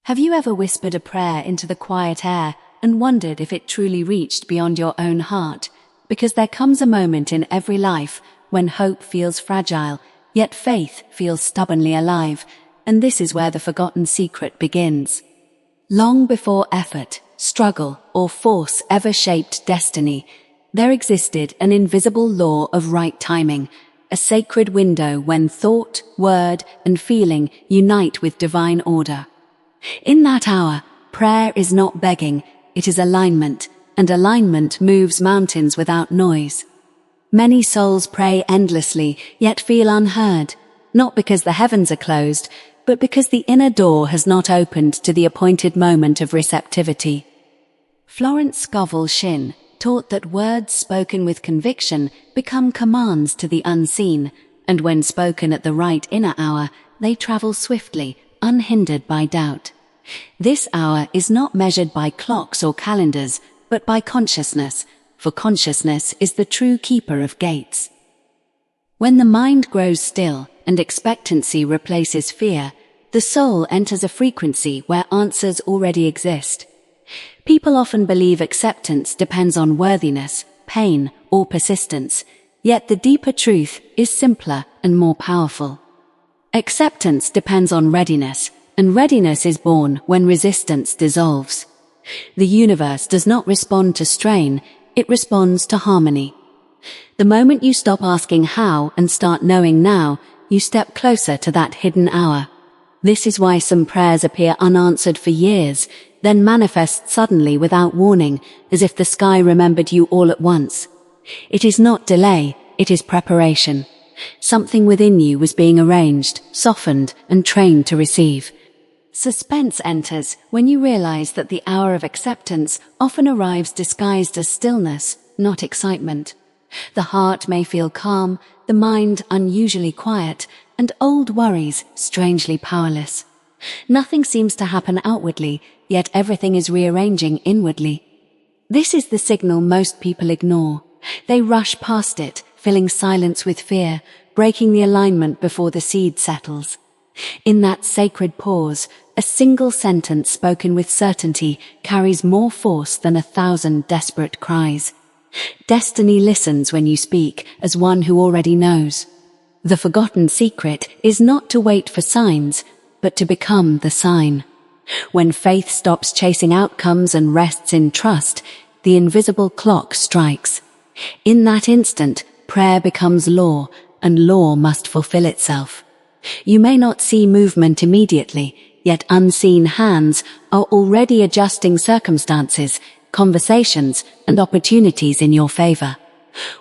Have you ever whispered a prayer into the quiet air and wondered if it truly reached beyond your own heart? Because there comes a moment in every life when hope feels fragile, yet faith feels stubbornly alive, and this is where the forgotten secret begins. Long before effort, struggle, or force ever shaped destiny, there existed an invisible law of right timing, a sacred window when thought, word, and feeling unite with divine order. In that hour, prayer is not begging, it is alignment, and alignment moves mountains without noise. Many souls pray endlessly, yet feel unheard, not because the heavens are closed, but because the inner door has not opened to the appointed moment of receptivity. Florence Scovel Shinn taught that words spoken with conviction become commands to the unseen, and when spoken at the right inner hour, they travel swiftly, unhindered by doubt. This hour is not measured by clocks or calendars, but by consciousness, for consciousness is the true keeper of gates. When the mind grows still and expectancy replaces fear, the soul enters a frequency where answers already exist. People often believe acceptance depends on worthiness, pain, or persistence, yet the deeper truth is simpler and more powerful. Acceptance depends on readiness, and readiness is born when resistance dissolves. The universe does not respond to strain, it responds to harmony. The moment you stop asking how and start knowing now, you step closer to that hidden hour. This is why some prayers appear unanswered for years, then manifest suddenly without warning, as if the sky remembered you all at once. It is not delay, it is preparation. Something within you was being arranged, softened, and trained to receive. Suspense enters when you realize that the hour of acceptance often arrives disguised as stillness, not excitement. The heart may feel calm, the mind unusually quiet, and old worries strangely powerless. Nothing seems to happen outwardly, yet everything is rearranging inwardly. This is the signal most people ignore. They rush past it, filling silence with fear, breaking the alignment before the seed settles. In that sacred pause, a single sentence spoken with certainty carries more force than 1,000 desperate cries. Destiny listens when you speak as one who already knows. The forgotten secret is not to wait for signs, but to become the sign. When faith stops chasing outcomes and rests in trust, the invisible clock strikes. In that instant, prayer becomes law, and law must fulfill itself. You may not see movement immediately, yet unseen hands are already adjusting circumstances, conversations, and opportunities in your favor.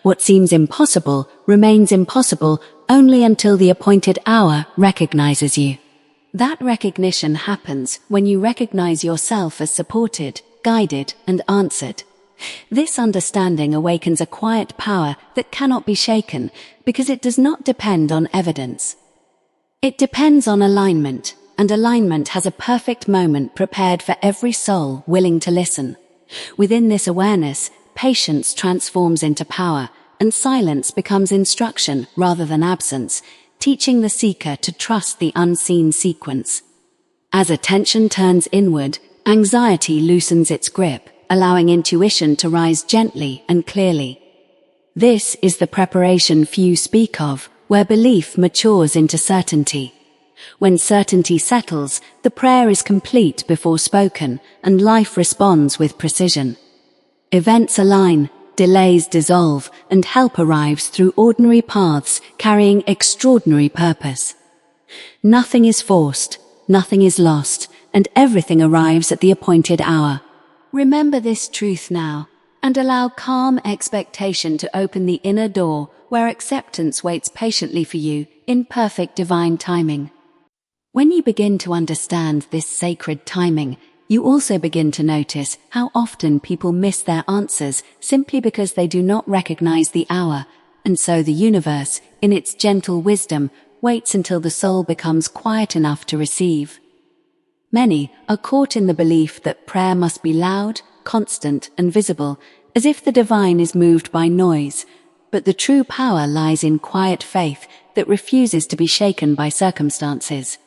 What seems impossible remains impossible only until the appointed hour recognizes you. That recognition happens when you recognize yourself as supported, guided, and answered. This understanding awakens a quiet power that cannot be shaken because it does not depend on evidence. It depends on alignment, and alignment has a perfect moment prepared for every soul willing to listen. Within this awareness, patience transforms into power, and silence becomes instruction rather than absence, teaching the seeker to trust the unseen sequence. As attention turns inward, anxiety loosens its grip, allowing intuition to rise gently and clearly. This is the preparation few speak of, where belief matures into certainty. When certainty settles, the prayer is complete before spoken, and life responds with precision. Events align, delays dissolve, and help arrives through ordinary paths carrying extraordinary purpose. Nothing is forced, nothing is lost, and everything arrives at the appointed hour. Remember this truth now, and allow calm expectation to open the inner door where acceptance waits patiently for you in perfect divine timing. When you begin to understand this sacred timing, you also begin to notice how often people miss their answers simply because they do not recognize the hour, and so the universe, in its gentle wisdom, waits until the soul becomes quiet enough to receive. Many are caught in the belief that prayer must be loud, constant, and visible, as if the divine is moved by noise, but the true power lies in quiet faith that refuses to be shaken by circumstances.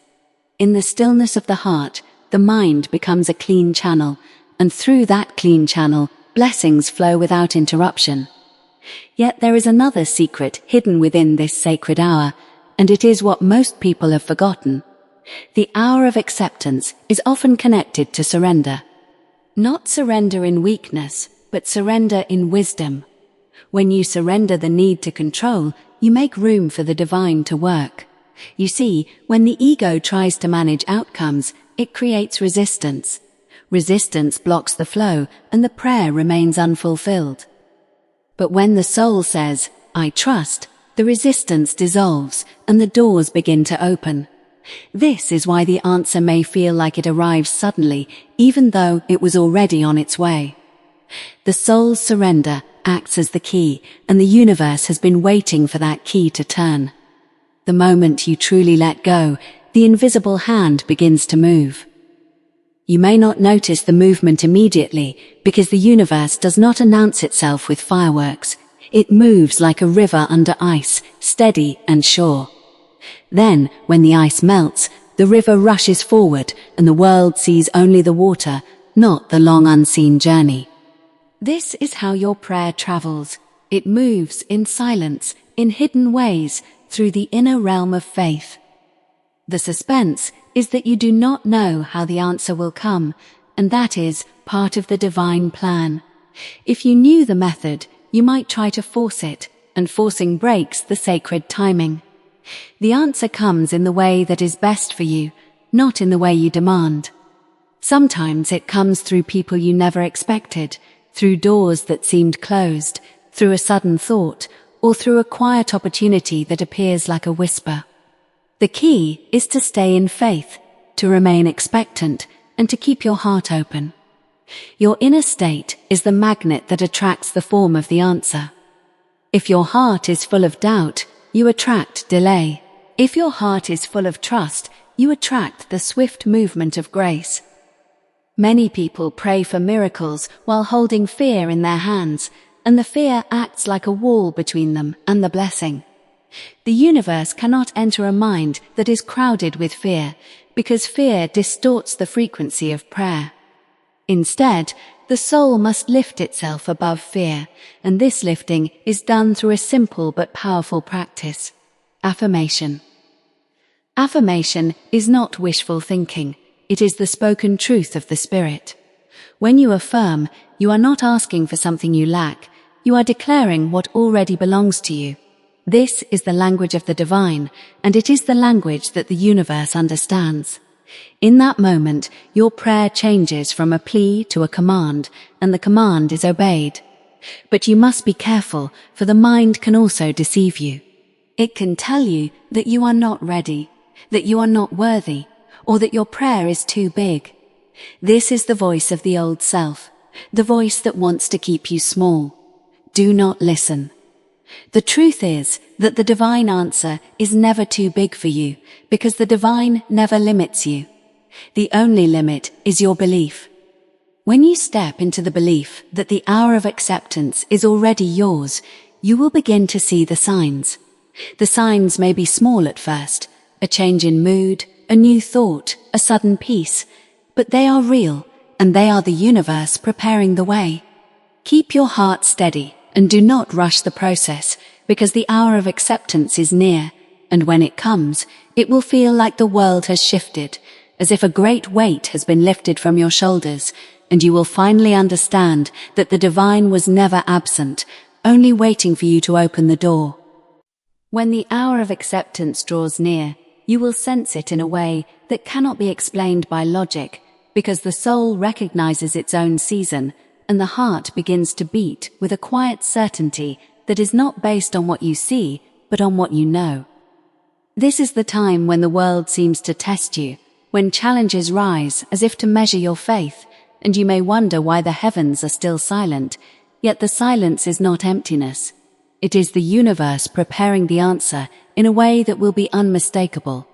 In the stillness of the heart, the mind becomes a clean channel, and through that clean channel, blessings flow without interruption. Yet there is another secret hidden within this sacred hour, and it is what most people have forgotten. The hour of acceptance is often connected to surrender. Not surrender in weakness, but surrender in wisdom. When you surrender the need to control, you make room for the divine to work. You see, when the ego tries to manage outcomes, it creates resistance. Resistance blocks the flow, and the prayer remains unfulfilled. But when the soul says, "I trust," the resistance dissolves, and the doors begin to open. This is why the answer may feel like it arrives suddenly, even though it was already on its way. The soul's surrender acts as the key, and the universe has been waiting for that key to turn. The moment you truly let go, the invisible hand begins to move. You may not notice the movement immediately, because the universe does not announce itself with fireworks. It moves like a river under ice, steady and sure. Then, when the ice melts, the river rushes forward, and the world sees only the water, not the long unseen journey. This is how your prayer travels. It moves in silence, in hidden ways, through the inner realm of faith. The suspense is that you do not know how the answer will come, and that is part of the divine plan. If you knew the method, you might try to force it, and forcing breaks the sacred timing. The answer comes in the way that is best for you, not in the way you demand. Sometimes it comes through people you never expected, through doors that seemed closed, through a sudden thought, or through a quiet opportunity that appears like a whisper. The key is to stay in faith, to remain expectant, and to keep your heart open. Your inner state is the magnet that attracts the form of the answer. If your heart is full of doubt, you attract delay. If your heart is full of trust, you attract the swift movement of grace. Many people pray for miracles while holding fear in their hands, and the fear acts like a wall between them and the blessing. The universe cannot enter a mind that is crowded with fear, because fear distorts the frequency of prayer. Instead, the soul must lift itself above fear, and this lifting is done through a simple but powerful practice: affirmation. Affirmation is not wishful thinking, it is the spoken truth of the spirit. When you affirm, you are not asking for something you lack, you are declaring what already belongs to you. This is the language of the divine, and it is the language that the universe understands. In that moment, your prayer changes from a plea to a command, and the command is obeyed. But you must be careful, for the mind can also deceive you. It can tell you that you are not ready, that you are not worthy, or that your prayer is too big. This is the voice of the old self, the voice that wants to keep you small. Do not listen. The truth is that the divine answer is never too big for you, because the divine never limits you. The only limit is your belief. When you step into the belief that the hour of acceptance is already yours, you will begin to see the signs. The signs may be small at first, a change in mood, a new thought, a sudden peace, but they are real, and they are the universe preparing the way. Keep your heart steady, and do not rush the process, because the hour of acceptance is near, and when it comes, it will feel like the world has shifted, as if a great weight has been lifted from your shoulders, and you will finally understand that the divine was never absent, only waiting for you to open the door. When the hour of acceptance draws near, you will sense it in a way that cannot be explained by logic, because the soul recognizes its own season, and the heart begins to beat with a quiet certainty that is not based on what you see, but on what you know. This is the time when the world seems to test you, when challenges rise as if to measure your faith, and you may wonder why the heavens are still silent, yet the silence is not emptiness. It is the universe preparing the answer in a way that will be unmistakable.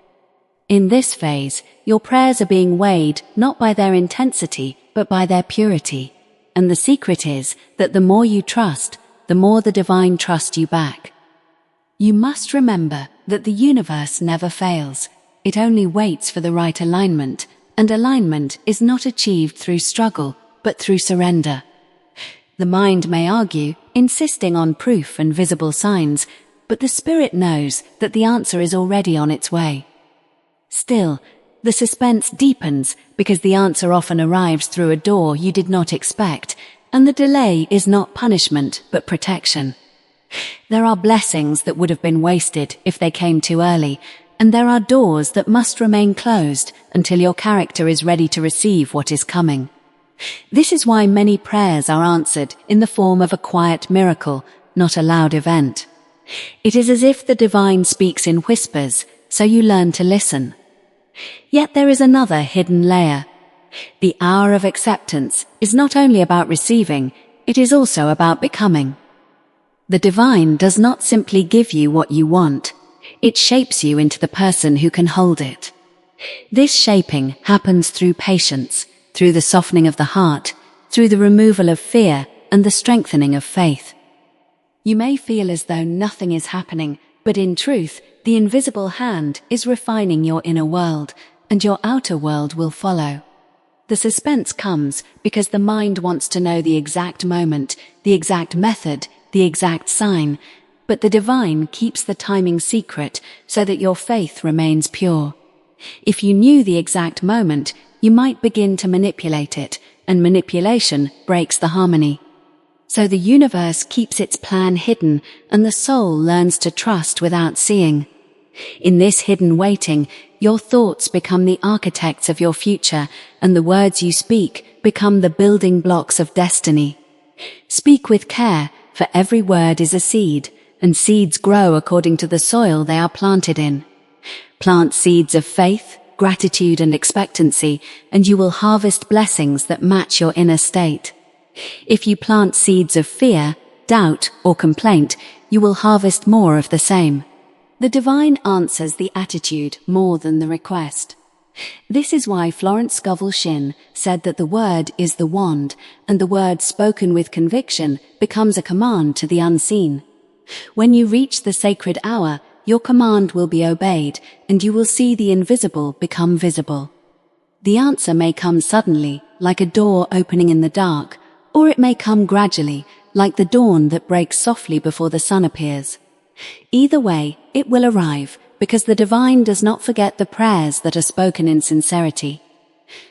In this phase, your prayers are being weighed not by their intensity, but by their purity. And the secret is that the more you trust, the more the divine trusts you back. You must remember that the universe never fails. It only waits for the right alignment, and alignment is not achieved through struggle, but through surrender. The mind may argue, insisting on proof and visible signs, but the spirit knows that the answer is already on its way. Still, the suspense deepens because the answer often arrives through a door you did not expect, and the delay is not punishment but protection. There are blessings that would have been wasted if they came too early, and there are doors that must remain closed until your character is ready to receive what is coming. This is why many prayers are answered in the form of a quiet miracle, not a loud event. It is as if the divine speaks in whispers, so you learn to listen. Yet there is another hidden layer. The hour of acceptance is not only about receiving, it is also about becoming. The divine does not simply give you what you want, it shapes you into the person who can hold it. This shaping happens through patience, through the softening of the heart, through the removal of fear and the strengthening of faith. You may feel as though nothing is happening, but in truth, the invisible hand is refining your inner world, and your outer world will follow. The suspense comes because the mind wants to know the exact moment, the exact method, the exact sign, but the divine keeps the timing secret so that your faith remains pure. If you knew the exact moment, you might begin to manipulate it, and manipulation breaks the harmony. So the universe keeps its plan hidden, and the soul learns to trust without seeing. In this hidden waiting, your thoughts become the architects of your future, and the words you speak become the building blocks of destiny. Speak with care, for every word is a seed, and seeds grow according to the soil they are planted in. Plant seeds of faith, gratitude and expectancy, and you will harvest blessings that match your inner state. If you plant seeds of fear, doubt, or complaint, you will harvest more of the same. The divine answers the attitude more than the request. This is why Florence Scovel Shinn said that the word is the wand, and the word spoken with conviction becomes a command to the unseen. When you reach the sacred hour, your command will be obeyed, and you will see the invisible become visible. The answer may come suddenly, like a door opening in the dark, or it may come gradually, like the dawn that breaks softly before the sun appears. Either way, it will arrive, because the divine does not forget the prayers that are spoken in sincerity.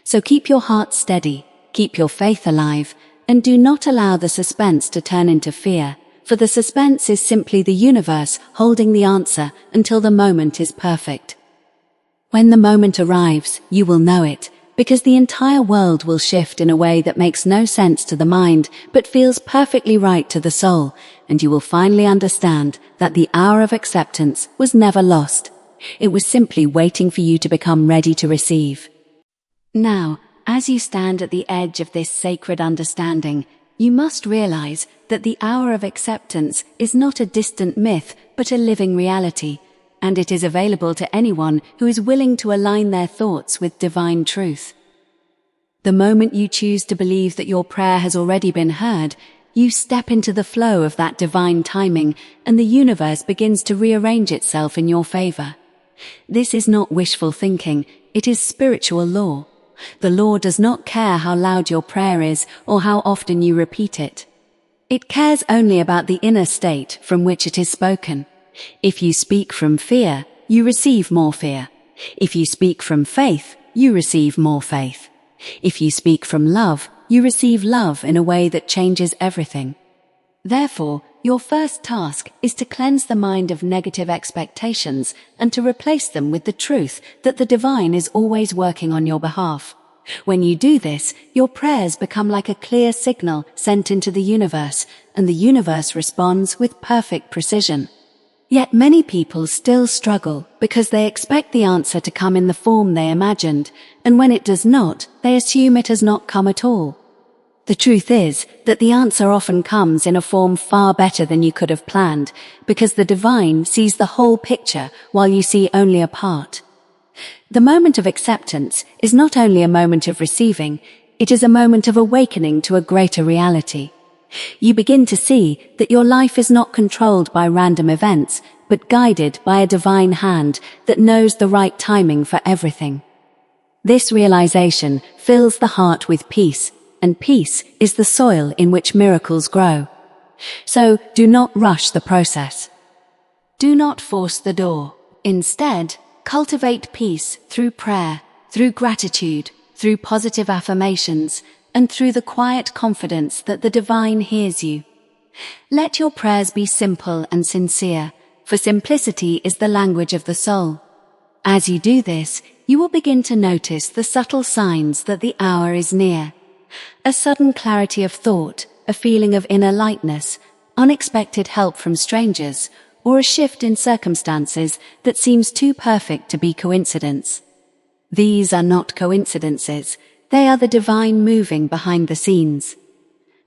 So keep your heart steady, keep your faith alive, and do not allow the suspense to turn into fear, for the suspense is simply the universe holding the answer until the moment is perfect. When the moment arrives, you will know it, because the entire world will shift in a way that makes no sense to the mind, but feels perfectly right to the soul, and you will finally understand that the hour of acceptance was never lost. It was simply waiting for you to become ready to receive. Now, as you stand at the edge of this sacred understanding, you must realize that the hour of acceptance is not a distant myth, but a living reality, and it is available to anyone who is willing to align their thoughts with divine truth. The moment you choose to believe that your prayer has already been heard, you step into the flow of that divine timing, and the universe begins to rearrange itself in your favor. This is not wishful thinking, it is spiritual law. The law does not care how loud your prayer is or how often you repeat it. It cares only about the inner state from which it is spoken. If you speak from fear, you receive more fear. If you speak from faith, you receive more faith. If you speak from love, you receive love in a way that changes everything. Therefore, your first task is to cleanse the mind of negative expectations and to replace them with the truth that the divine is always working on your behalf. When you do this, your prayers become like a clear signal sent into the universe, and the universe responds with perfect precision. Yet many people still struggle because they expect the answer to come in the form they imagined, and when it does not, they assume it has not come at all. The truth is that the answer often comes in a form far better than you could have planned, because the divine sees the whole picture while you see only a part. The moment of acceptance is not only a moment of receiving, it is a moment of awakening to a greater reality. You begin to see that your life is not controlled by random events, but guided by a divine hand that knows the right timing for everything. This realization fills the heart with peace, and peace is the soil in which miracles grow. So do not rush the process. Do not force the door. Instead, cultivate peace through prayer, through gratitude, through positive affirmations, and through the quiet confidence that the divine hears you. Let your prayers be simple and sincere, for simplicity is the language of the soul. As you do this, you will begin to notice the subtle signs that the hour is near. A sudden clarity of thought, a feeling of inner lightness, unexpected help from strangers, or a shift in circumstances that seems too perfect to be coincidence. These are not coincidences, they are the divine moving behind the scenes.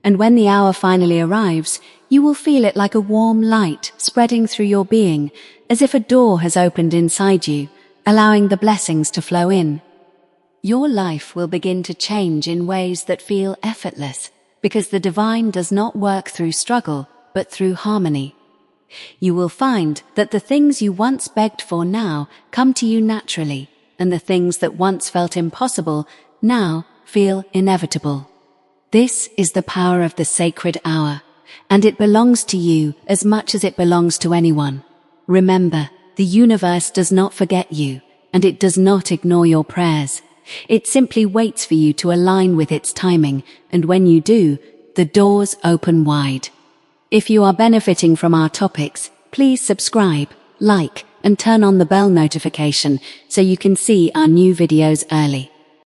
And when the hour finally arrives, you will feel it like a warm light spreading through your being, as if a door has opened inside you, allowing the blessings to flow in. Your life will begin to change in ways that feel effortless, because the divine does not work through struggle, but through harmony. You will find that the things you once begged for now come to you naturally, and the things that once felt impossible now feel inevitable. This is the power of the sacred hour, and it belongs to you as much as it belongs to anyone. Remember, the universe does not forget you, and it does not ignore your prayers. It simply waits for you to align with its timing, and when you do, the doors open wide. If you are benefiting from our topics, please subscribe, like, and turn on the bell notification so you can see our new videos early.